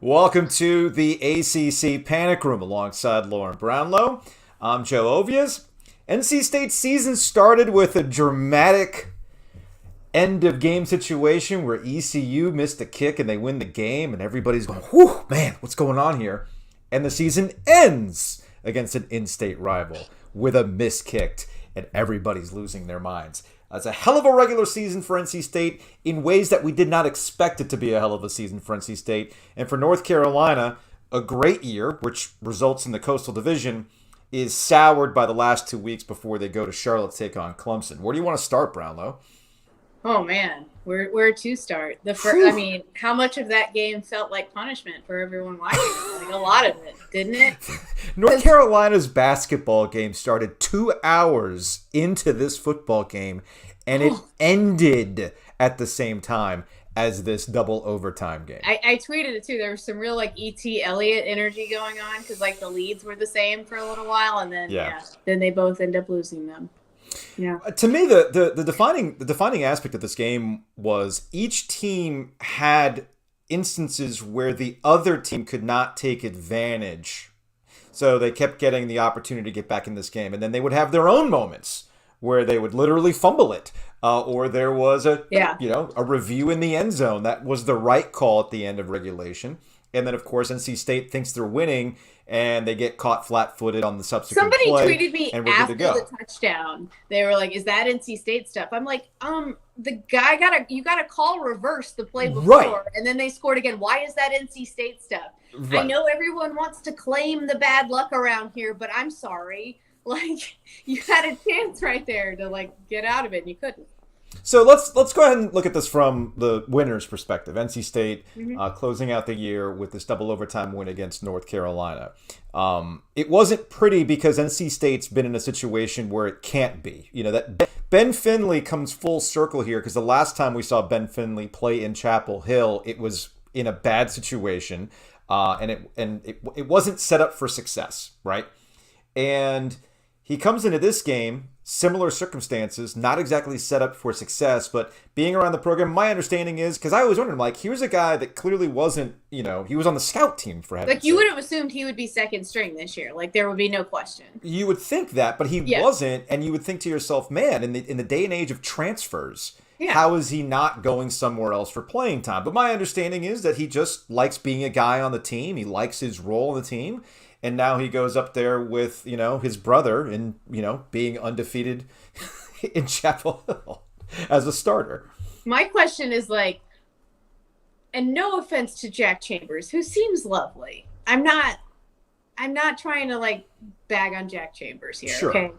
Welcome to the ACC Panic Room alongside Lauren Brownlow. I'm Joe Ovias. NC State's season started with a dramatic end of game situation where ECU missed a kick and they win the game, and everybody's going, whew, man, what's going on here? And the season ends against an in-state rival with a missed kick, and everybody's losing their minds. It's a hell of a regular season for NC State in ways that we did not expect it to be a hell of a season for NC State. And for North Carolina, a great year, which results in the Coastal Division, is soured by the last 2 weeks before they go to Charlotte to take on Clemson. Where do you want to start, Brownlow? Oh man, where to start? I mean, how much of that game felt like punishment for everyone watching? Like a lot of it, didn't it? North Carolina's basketball game started 2 hours into this football game, and it ended at the same time as this double overtime game. I tweeted it too. There was some real like E.T. Elliott energy going on because like the leads were the same for a little while, and then then they both end up losing them. Yeah. To me, the defining aspect of this game was each team had instances where the other team could not take advantage. So they kept getting the opportunity to get back in this game, and then they would have their own moments where they would literally fumble it, or there was a review in the end zone that was the right call at the end of regulation. And then, of course, NC State thinks they're winning, and they get caught flat-footed on the subsequent play. Somebody tweeted me after the touchdown. They were like, "Is that NC State stuff?" I'm like, the guy you gotta call reverse the play before, right, and then they scored again. Why is that NC State stuff? Right. I know everyone wants to claim the bad luck around here, but I'm sorry. Like, you had a chance right there to like get out of it, and you couldn't. So let's go ahead and look at this from the winner's perspective. NC State closing out the year with this double overtime win against North Carolina. It wasn't pretty because NC State's been in a situation where it can't be. You know, that Ben Finley comes full circle here because the last time we saw Ben Finley play in Chapel Hill, it was in a bad situation, and it wasn't set up for success, right? And he comes into this game, similar circumstances, not exactly set up for success, but being around the program, my understanding is, because I always wondered, like, here's a guy that clearly wasn't, he was on the scout team for heaven's sake. Like, you would have assumed he would be second string this year. Like, there would be no question. You would think that, but he wasn't, and you would think to yourself, man, in the day and age of transfers, how is he not going somewhere else for playing time? But my understanding is that he just likes being a guy on the team. He likes his role on the team. And now he goes up there with, his brother and, being undefeated in Chapel Hill as a starter. My question is like, and no offense to Jack Chambers, who seems lovely. I'm not trying to like bag on Jack Chambers here. Sure. Okay.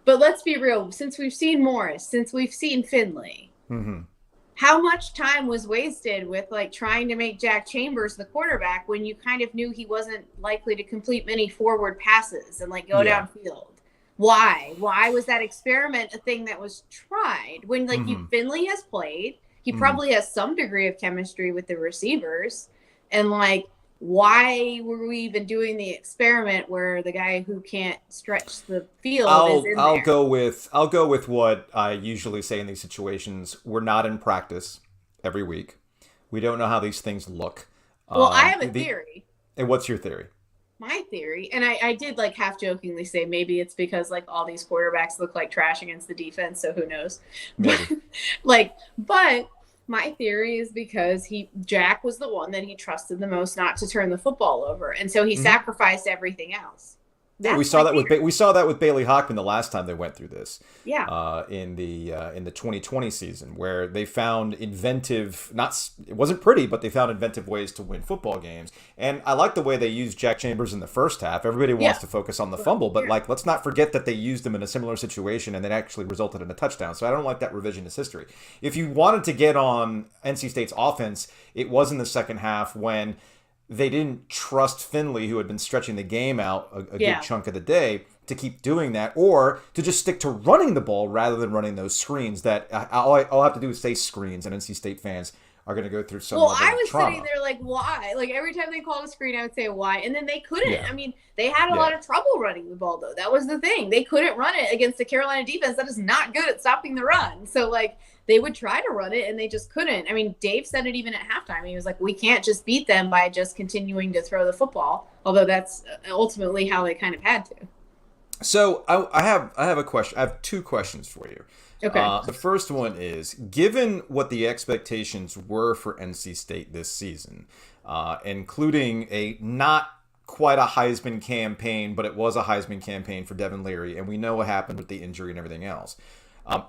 But let's be real. Since we've seen Morris, since we've seen Finley, how much time was wasted with like trying to make Jack Chambers the quarterback when you kind of knew he wasn't likely to complete many forward passes and like go downfield? Why was that experiment a thing that was tried when like Finley has played? He probably has some degree of chemistry with the receivers, and like, why were we even doing the experiment where the guy who can't stretch the field is in there? I'll go with what I usually say in these situations. We're not in practice every week. We don't know how these things look. Well, I have a theory. And what's your theory? My theory, and I did like half jokingly say maybe it's because like all these quarterbacks look like trash against the defense, so who knows? But my theory is because Jack was the one that he trusted the most not to turn the football over, and so he sacrificed everything else. Yeah, we saw that with Bailey Hockman the last time they went through this. Yeah. In the 2020 season, where they found inventive, it wasn't pretty, but they found inventive ways to win football games. And I like the way they used Jack Chambers in the first half. Everybody wants to focus on the fumble, but like, let's not forget that they used him in a similar situation and that actually resulted in a touchdown. So I don't like that revisionist history. If you wanted to get on NC State's offense, it was in the second half when they didn't trust Finley, who had been stretching the game out a good chunk of the day, to keep doing that, or to just stick to running the ball rather than running those screens that all I have to do is say screens, and NC State fans are going to go through some Well, level I of was trauma. sitting there like, why? Like every time they called a screen, I would say why, and then they couldn't. Yeah. I mean, they had a lot of trouble running the ball, though. That was the thing. They couldn't run it against the Carolina defense that is not good at stopping the run. So, like, they would try to run it, and they just couldn't. I mean, Dave said it even at halftime. He was like, we can't just beat them by just continuing to throw the football, although that's ultimately how they kind of had to. So I have a question. I have two questions for you. Okay. The first one is, given what the expectations were for NC State this season, including a not quite a Heisman campaign, but it was a Heisman campaign for Devin Leary, and we know what happened with the injury and everything else.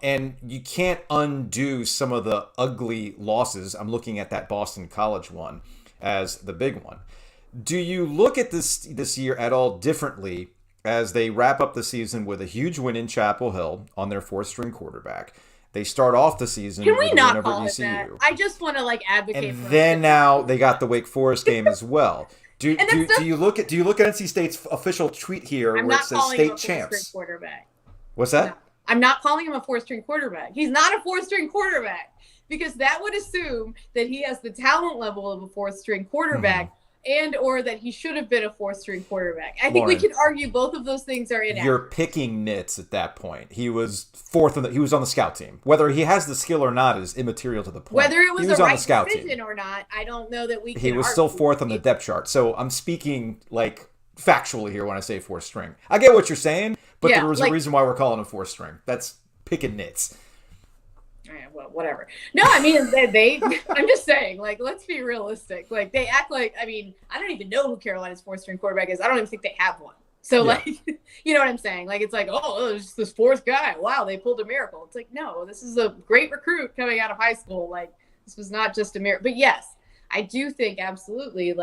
And you can't undo some of the ugly losses. I'm looking at that Boston College one as the big one. Do you look at this year at all differently as they wrap up the season with a huge win in Chapel Hill on their fourth-string quarterback? They start off the season Can we with not a win over call it ECU. that? I just want to advocate. And then now they got the Wake Forest game as well. Do you look at NC State's official tweet here where it says state champs? Quarterback. What's that? No, I'm not calling him a fourth-string quarterback. He's not a fourth-string quarterback because that would assume that he has the talent level of a fourth-string quarterback. And or that he should have been a fourth-string quarterback. I think we can argue both of those things are inaccurate. You're picking nits at that point. He was he was on the scout team. Whether he has the skill or not is immaterial to the point. Whether it was a right decision team. or not, I don't know that we can He was argue. still fourth on the depth chart. So I'm speaking factually here when I say fourth string. I get what you're saying, but there was a reason why we're calling him fourth string. That's picking nits. Well, whatever. No, I mean, I'm just saying, let's be realistic. They act like, I mean, I don't even know who Carolina's fourth-string quarterback is. I don't even think they have one. So, you know what I'm saying? It's there's just this fourth guy. Wow, they pulled a miracle. It's no, this is a great recruit coming out of high school. This was not just a miracle. But yes, I do think absolutely,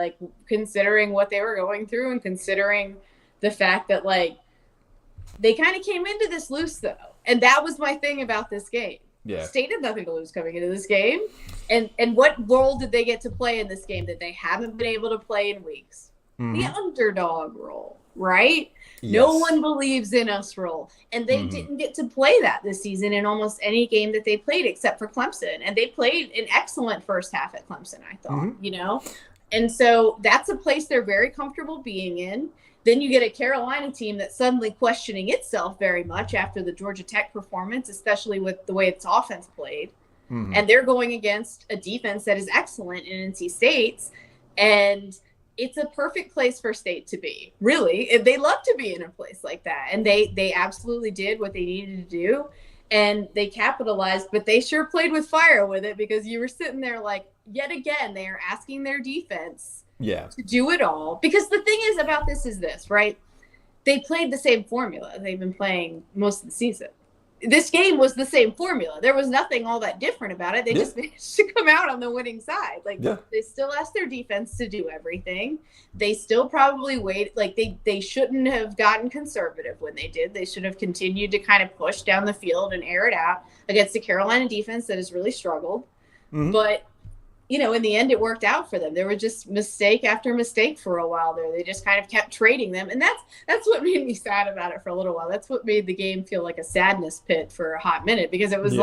considering what they were going through and considering the fact that, they kind of came into this loose, though. And that was my thing about this game. Yeah. State had nothing to lose coming into this game. And what role did they get to play in this game that they haven't been able to play in weeks? The underdog role, right? Yes. No one believes in us role. And they didn't get to play that this season in almost any game that they played except for Clemson. And they played an excellent first half at Clemson, I thought, And so that's a place they're very comfortable being in. Then you get a Carolina team that's suddenly questioning itself very much after the Georgia Tech performance, especially with the way its offense played. And they're going against a defense that is excellent in NC State's. And it's a perfect place for State to be. Really, they love to be in a place like that. And they absolutely did what they needed to do. And they capitalized, but they sure played with fire with it because you were sitting there yet again, they are asking their defense to do it all. Because the thing is about this is this, right? They played the same formula they've been playing most of the season. This game was the same formula. There was nothing all that different about it. They just managed to come out on the winning side. They still asked their defense to do everything. They still probably waited. They shouldn't have gotten conservative when they did. They should have continued to kind of push down the field and air it out against the Carolina defense that has really struggled. But in the end, it worked out for them. There were just mistake after mistake for a while there. They just kind of kept trading them. And that's what made me sad about it for a little while. That's what made the game feel like a sadness pit for a hot minute because it was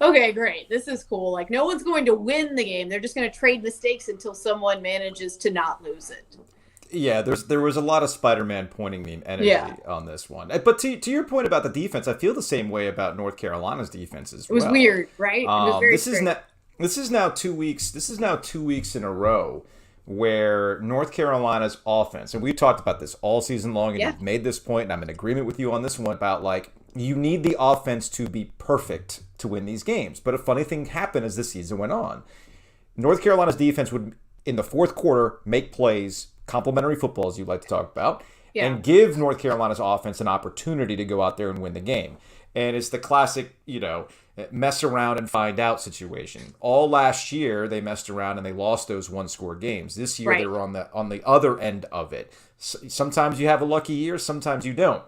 okay, great. This is cool. No one's going to win the game. They're just going to trade mistakes until someone manages to not lose it. Yeah, there was a lot of Spider-Man pointing meme energy on this one. But to your point about the defense, I feel the same way about North Carolina's defense as well. It was weird, right? It was very strange. This is now 2 weeks. This is now 2 weeks in a row where North Carolina's offense, and we've talked about this all season long, and you've made this point, and I'm in agreement with you on this one about you need the offense to be perfect to win these games. But a funny thing happened as the season went on. North Carolina's defense would, in the fourth quarter, make plays, complimentary football, as you like to talk about, and give North Carolina's offense an opportunity to go out there and win the game. And it's the classic, mess around and find out situation. All last year, they messed around and they lost those one-score games. This year, they were on the other end of it. Sometimes you have a lucky year, sometimes you don't.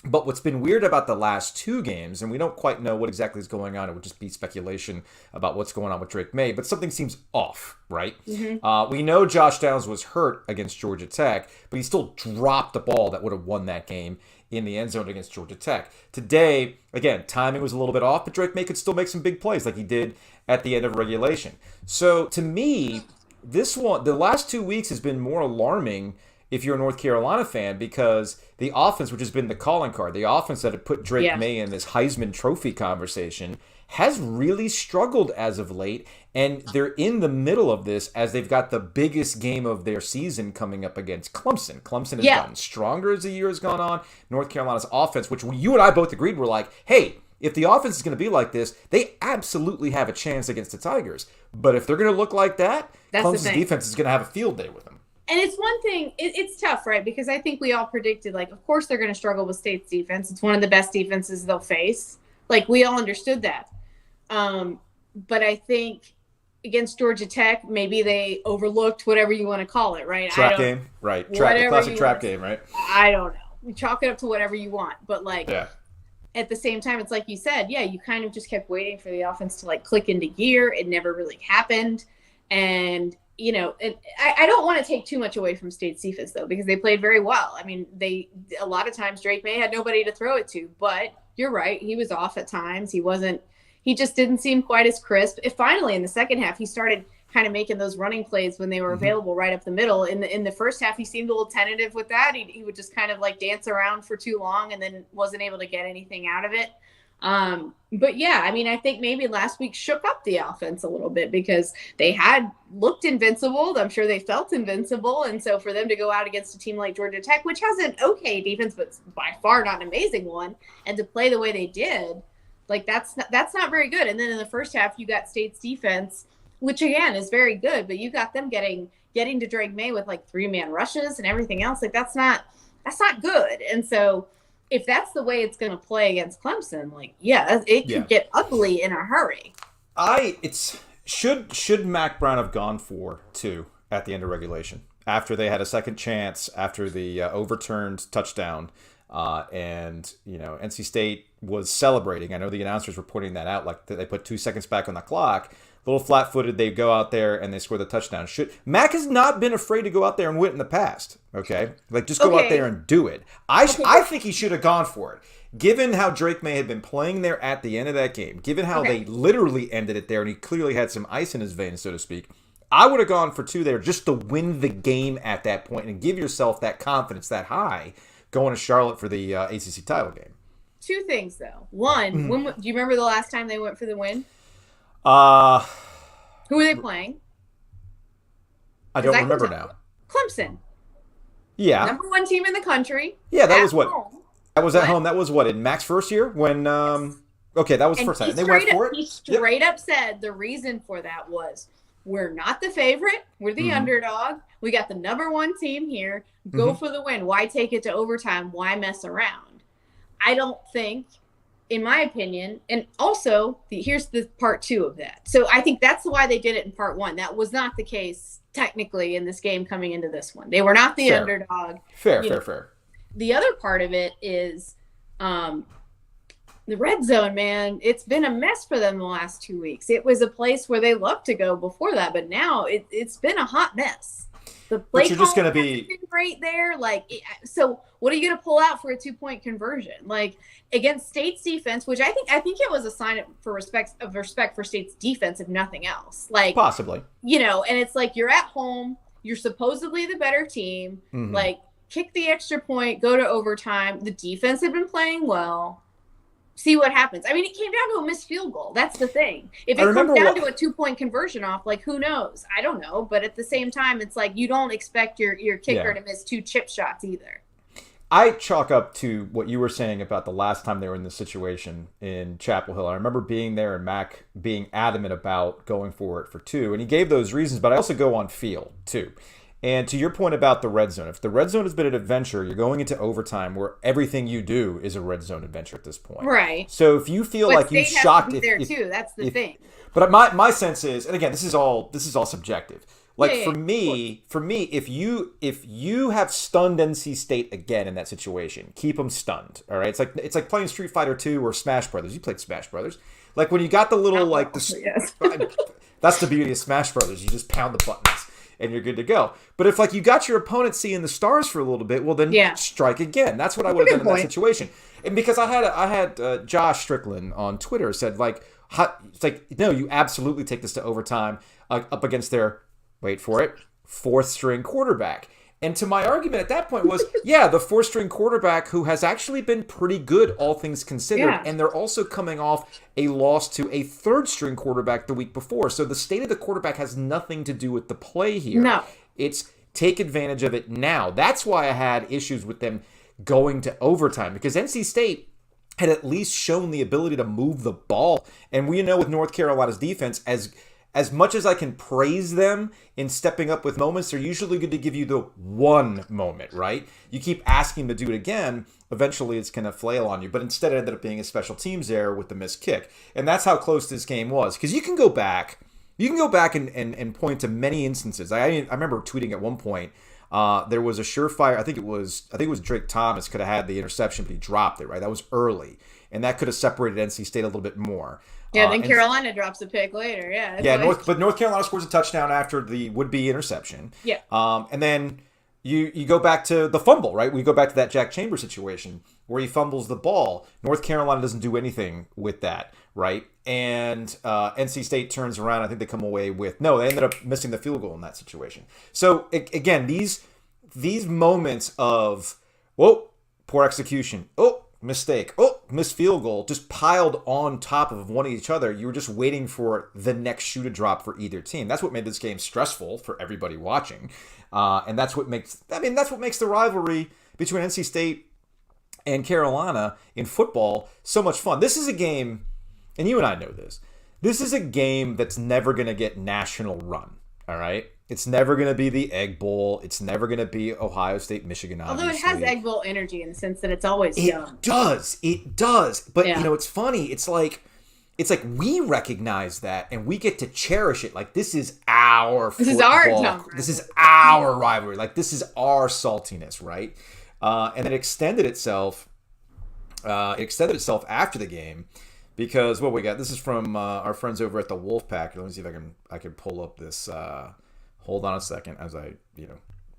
But what's been weird about the last two games, and we don't quite know what exactly is going on, it would just be speculation about what's going on with Drake May, but something seems off, right? We know Josh Downs was hurt against Georgia Tech, but he still dropped the ball that would have won that game in the end zone against Georgia Tech. Today, again, timing was a little bit off, but Drake May could still make some big plays like he did at the end of regulation. So to me, the last 2 weeks has been more alarming if you're a North Carolina fan, because the offense, which has been the calling card, the offense that had put Drake May in this Heisman Trophy conversation, has really struggled as of late, and they're in the middle of this as they've got the biggest game of their season coming up against Clemson. Clemson has gotten stronger as the year has gone on. North Carolina's offense, which you and I both agreed were like, hey, if the offense is going to be like this, they absolutely have a chance against the Tigers. But if they're going to look like that, Clemson's defense is going to have a field day with them. And it's one thing, it's tough, right? Because I think we all predicted, like, of course they're going to struggle with State's defense. It's one of the best defenses they'll face. Like, we all understood that. But I think against Georgia Tech, maybe they overlooked whatever you want to call it, right? Trap game, right. Classic trap game, right? I don't know. You chalk it up to whatever you want. But, like, at the same time, it's like you said, you kind of just kept waiting for the offense to, like, click into gear. It never really happened. And you know, I don't want to take too much away from State's defense, though, because they played very well. I mean, a lot of times Drake May had nobody to throw it to, but you're right. He was off at times. He just didn't seem quite as crisp. Finally, in the second half, he started kind of making those running plays when they were available right up the middle. In the first half, he seemed a little tentative with that. He would just kind of like dance around for too long and then wasn't able to get anything out of it. But yeah, I mean, I think maybe last week shook up the offense a little bit because they had looked invincible. I'm sure they felt invincible. And so for them to go out against a team like Georgia Tech, which has an okay defense, but by far not an amazing one, and to play the way they did, like that's not very good. And then in the first half, you got State's defense, which again is very good, but you got them getting to Drake May with like 3-man rushes and everything else. Like that's not good. And so if that's the way it's going to play against Clemson, like, it can get ugly in a hurry. Should Mac Brown have gone for 2 at the end of regulation after they had a second chance after the overturned touchdown, and NC State was celebrating. I know the announcers were pointing that out, like they put 2 seconds back on the clock. A little flat-footed, they go out there and they score the touchdown. Mac has not been afraid to go out there and win it in the past. Okay, like just go out there and do it. I think he should have gone for it, given how Drake May had been playing there at the end of that game. Given how they literally ended it there, and he clearly had some ice in his veins, so to speak. I would have gone for 2 there just to win the game at that point and give yourself that confidence, that high, going to Charlotte for the ACC title game. 2 things though. One, do you remember the last time they went for the win? Who were they playing? I don't remember now. Clemson. Yeah. Number 1 team in the country. Yeah, that was what? Home. That was at home. That was what, in Mac's first year? When, okay, that was the first time. They went for it? He straight up said the reason for that was, we're not the favorite. We're the underdog. We got the number 1 team here. Go for the win. Why take it to overtime? Why mess around? I don't think, in my opinion, and also here's the part 2 of that. So I think that's why they did it in part 1. That was not the case technically in this game coming into this one. They were not the underdog. Fair. The other part of it is the red zone, man. It's been a mess for them the last 2 weeks. It was a place where they loved to go before that, but now it's been a hot mess. The play but you're just going to be great there. Like, so what are you going to pull out for a 2-point conversion? Like against State's defense, which I think it was a sign of respect for State's defense, if nothing else. Like possibly, and it's like you're at home, you're supposedly the better team. Like kick the extra point, go to overtime. The defense had been playing well. See what happens. I mean, it came down to a missed field goal. That's the thing. If it comes down to a 2-point conversion off, like, who knows? I don't know. But at the same time, it's like you don't expect your kicker to miss 2 chip shots either. I chalk up to what you were saying about the last time they were in this situation in Chapel Hill. I remember being there and Mac being adamant about going for it for 2. And he gave those reasons, but I also go on field, too. And to your point about the red zone, if the red zone has been an adventure, you're going into overtime where everything you do is a red zone adventure at this point. Right. So if you feel like you shocked there too, that's the thing. But my sense is, and again, this is all subjective. Like for me, if you have stunned NC State again in that situation, keep them stunned. All right. It's like playing Street Fighter 2 or Smash Brothers. You played Smash Brothers. Like when you got the little that's the beauty of Smash Brothers. You just pound the buttons and you're good to go. But if you got your opponent seeing the stars for a little bit, well then strike again. That's what I would have done in that situation. And because I had Josh Strickland on Twitter said It's like, no, you absolutely take this to overtime up against their, wait for it, fourth string quarterback. And to my argument at that point was, yeah, the fourth string quarterback who has actually been pretty good, all things considered. Yeah. And they're also coming off a loss to a third string quarterback the week before. So the state of the quarterback has nothing to do with the play here. No. It's take advantage of it now. That's why I had issues with them going to overtime, because NC State had at least shown the ability to move the ball. And we know with North Carolina's defense, as much as I can praise them in stepping up with moments, they're usually going to give you the one moment, right? You keep asking them to do it again, eventually it's going to flail on you. But instead it ended up being a special teams error with the missed kick. And that's how close this game was. Because you can go back and point to many instances. I remember tweeting at one point, there was a surefire, I think it was Drake Thomas could have had the interception, but he dropped it, right? That was early. And that could have separated NC State a little bit more. Yeah, then Carolina drops a pick later. Yeah. Yeah, North Carolina scores a touchdown after the would-be interception. Yeah. And then you go back to the fumble, right? We go back to that Jack Chambers situation where he fumbles the ball. North Carolina doesn't do anything with that, right? And NC State turns around. I think they come away with they ended up missing the field goal in that situation. So again, these moments of poor execution, mistake, missed field goal, just piled on top of one of each other. You were just waiting for the next shoe to drop for either team. That's what made this game stressful for everybody watching, and that's what makes the rivalry between NC State and Carolina in football so much fun. This is a game, and you and I know this. This is a game that's never going to get national run. All right. It's never going to be the Egg Bowl. It's never going to be Ohio State, Michigan, obviously. Although it has Egg Bowl energy in the sense that it's always young. It does. But, it's funny. It's like we recognize that and we get to cherish it. Like, this is our football. This is our time. This is our rivalry. Like, this is our saltiness, right? And it extended itself after the game. Because what we got, this is from our friends over at the Wolfpack. Let me see if I can pull up this. Hold on a second as I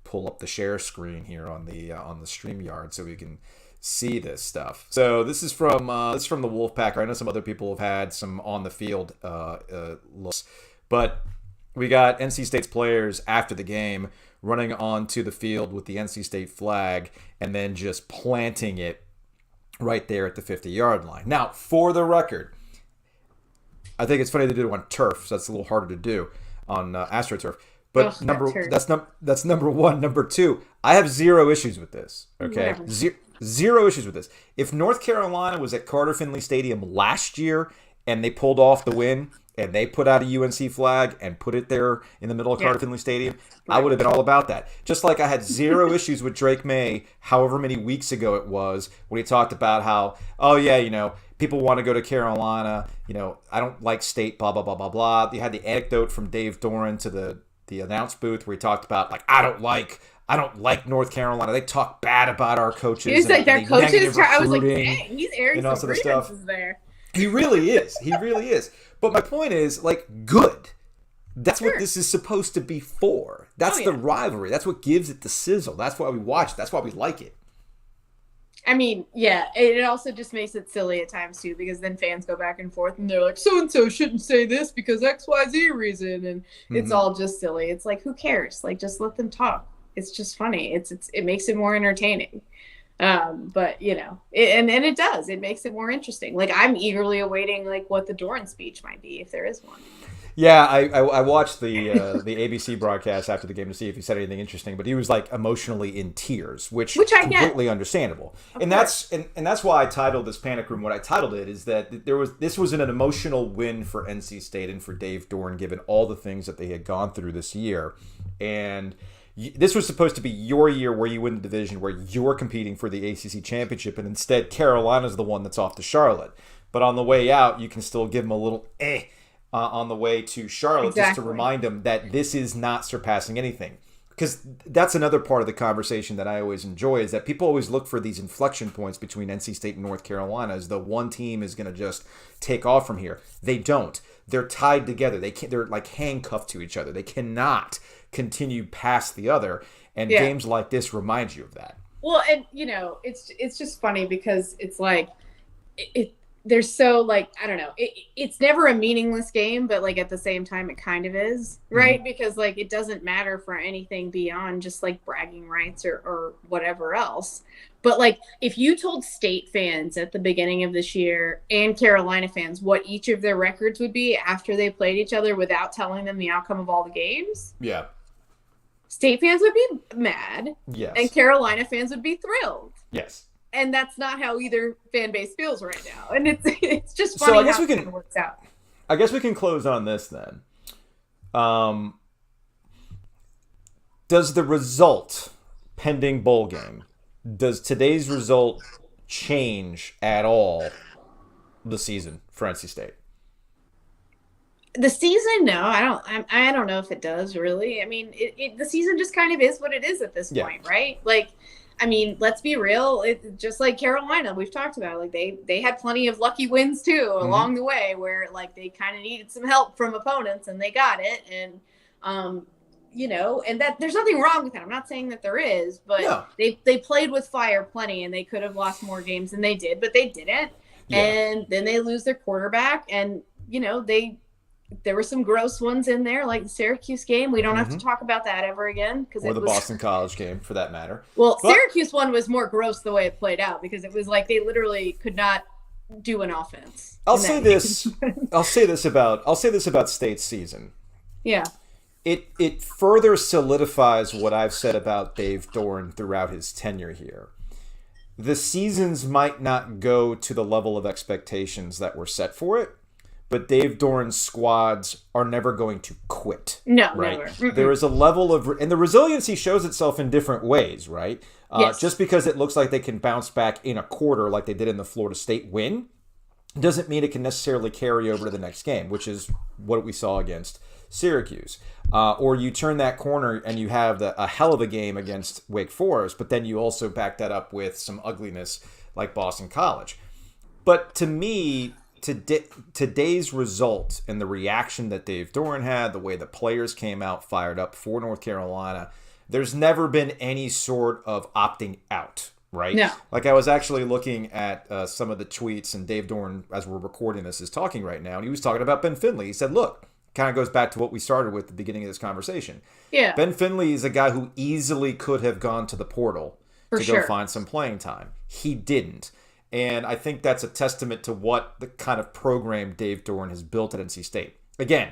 pull up the share screen here on the StreamYard so we can see this stuff. So this is from the Wolfpack. I know some other people have had some on the field looks, but we got NC State's players after the game running onto the field with the NC State flag and then just planting it right there at the 50-yard line. Now, for the record, I think it's funny they did it on turf, so that's a little harder to do on AstroTurf. But that's number one. Number two, I have zero issues with this. Okay, zero issues with this. If North Carolina was at Carter Finley Stadium last year and they pulled off the win and they put out a UNC flag and put it there in the middle of Carter Finley Stadium, I would have been all about that. Just like I had zero issues with Drake May, however many weeks ago it was, when he talked about how, people want to go to Carolina, I don't like State, blah, blah, blah, blah, blah. You had the anecdote from Dave Doran to the announce booth where he talked about, like, I don't like North Carolina. They talk bad about our coaches. He was like, their coaches, I was like, dang, he's airing some grievances there. He really is. He really is. But my point is, like, good. That's what this is supposed to be for. That's the rivalry. That's what gives it the sizzle. That's why we watch it. That's why we like it. I mean, yeah, it also just makes it silly at times, too, because then fans go back and forth, and they're like, so-and-so shouldn't say this because XYZ reason, and it's all just silly. It's like, who cares? Like, just let them talk. It's just funny. It makes it more entertaining. But, and it does. It makes it more interesting. Like, I'm eagerly awaiting, like, what the Doran speech might be, if there is one. Yeah, I watched the ABC broadcast after the game to see if he said anything interesting, but he was like emotionally in tears, which I completely get. Understandable. And that's why I titled this Panic Room what I titled it, is that this was an emotional win for NC State and for Dave Doran, given all the things that they had gone through this year. And this was supposed to be your year where you win the division, where you're competing for the ACC championship, and instead Carolina's the one that's off to Charlotte. But on the way out, you can still give them a little on the way to Charlotte, just to remind them that this is not surpassing anything. Because that's another part of the conversation that I always enjoy, is that people always look for these inflection points between NC State and North Carolina as though one team is going to just take off from here. They don't. They're tied together. They're like handcuffed to each other. They cannot continue past the other. And games like this remind you of that. Well, and it's just funny because it's like they're so like, I don't know, it's never a meaningless game, but like at the same time it kind of is, right? Because like it doesn't matter for anything beyond just like bragging rights or whatever else. But like if you told State fans at the beginning of this year and Carolina fans what each of their records would be after they played each other without telling them the outcome of all the games, State fans would be mad, and Carolina fans would be thrilled. And that's not how either fan base feels right now. And it's just funny how it works out. I guess we can close on this then. Does the result, pending bowl game, does today's result change at all the season for NC State? The season, no. I don't know if it does, really. I mean, the season just kind of is what it is at this point, right? Like, I mean, let's be real. It's just like Carolina, we've talked about. Like they had plenty of lucky wins too along the way, where like they kind of needed some help from opponents and they got it. And you know, and that there's nothing wrong with that. I'm not saying that there is, but they played with fire plenty, and they could have lost more games than they did, but they didn't. And then they lose their quarterback, and you know there were some gross ones in there, like the Syracuse game. We don't have to talk about that ever again. Or the Boston College game, for that matter. Well, Syracuse one was more gross the way it played out, because it was like they literally could not do an offense. I'll say this about State's season. Yeah. It further solidifies what I've said about Dave Doeren throughout his tenure here. The seasons might not go to the level of expectations that were set for it, but Dave Doeren's squads are never going to quit. No, right? Never. There is a level of... And the resiliency shows itself in different ways, right? Just because it looks like they can bounce back in a quarter like they did in the Florida State win doesn't mean it can necessarily carry over to the next game, which is what we saw against Syracuse. Or you turn that corner and you have a hell of a game against Wake Forest, but then you also back that up with some ugliness like Boston College. But to me... Today's result and the reaction that Dave Doeren had, the way the players came out fired up for North Carolina, there's never been any sort of opting out, right? No. Like I was actually looking at some of the tweets, and Dave Doeren, as we're recording this, is talking right now, and he was talking about Ben Finley. He said, look, kind of goes back to what we started with at the beginning of this conversation. Yeah. Ben Finley is a guy who easily could have gone to the portal to go find some playing time. He didn't. And I think that's a testament to what the kind of program Dave Doeren has built at NC State. Again,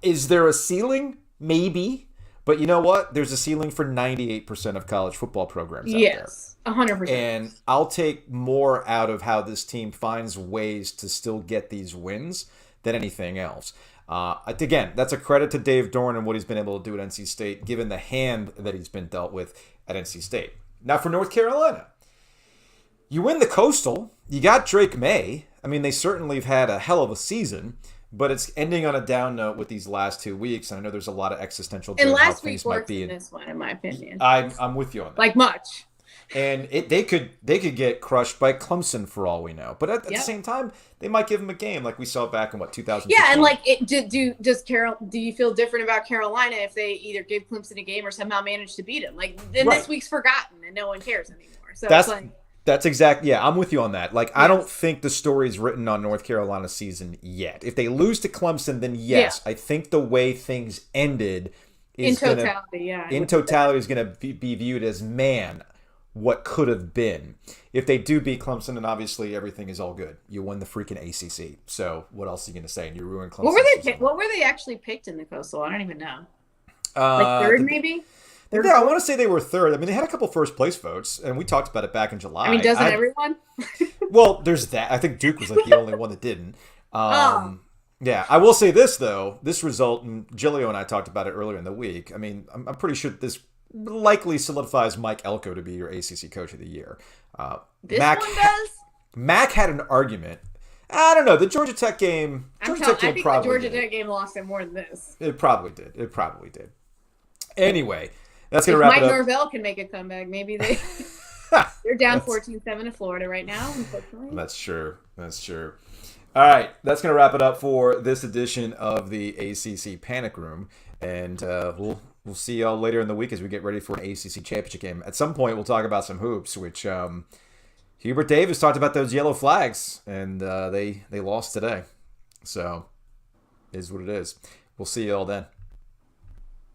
is there a ceiling? Maybe. But you know what? There's a ceiling for 98% of college football programs out there. Yes, 100%. And I'll take more out of how this team finds ways to still get these wins than anything else. Again, that's a credit to Dave Doeren and what he's been able to do at NC State, given the hand that he's been dealt with at NC State. Now for North Carolina. You win the Coastal. You got Drake May. I mean, they certainly have had a hell of a season, but it's ending on a down note with these last 2 weeks. And I know there's a lot of existential dread. And last week worked in this one, in my opinion. I'm with you on that. Like much. And they could get crushed by Clemson for all we know. But at the same time, they might give them a game like we saw back in 2015. Yeah, and like do you feel different about Carolina if they either gave Clemson a game or somehow managed to beat them? Like then this week's forgotten and no one cares anymore. So That's exactly, I'm with you on that. Like, I don't think the story's written on North Carolina's season yet. If they lose to Clemson, then yes, I think the way things ended is in totality is going to be viewed as, man, what could have been. If they do beat Clemson, then obviously everything is all good. You won the freaking ACC. So what else are you going to say? And you ruined Clemson. What were they actually picked in the Coastal? I don't even know. Like third, maybe? I want to say they were third. I mean, they had a couple first place votes, and we talked about it back in July. I mean, doesn't everyone? Well, there's that. I think Duke was like the only one that didn't. Yeah, I will say this, though. This result, and Gilio and I talked about it earlier in the week. I mean, I'm pretty sure this likely solidifies Mike Elko to be your ACC Coach of the Year. This one does? Mac had an argument. I don't know. The Georgia Tech game. I think the Georgia Tech game lost him more than this. It probably did. Anyway, that's going to wrap it up. Mike Norvell can make a comeback. Maybe they're down 14-7 to Florida right now, unfortunately. That's true. All right, that's going to wrap it up for this edition of the ACC Panic Room. And we'll see y'all later in the week as we get ready for an ACC championship game. At some point, we'll talk about some hoops, which Hubert Davis talked about those yellow flags, and they lost today. So, is what it is. We'll see you all then.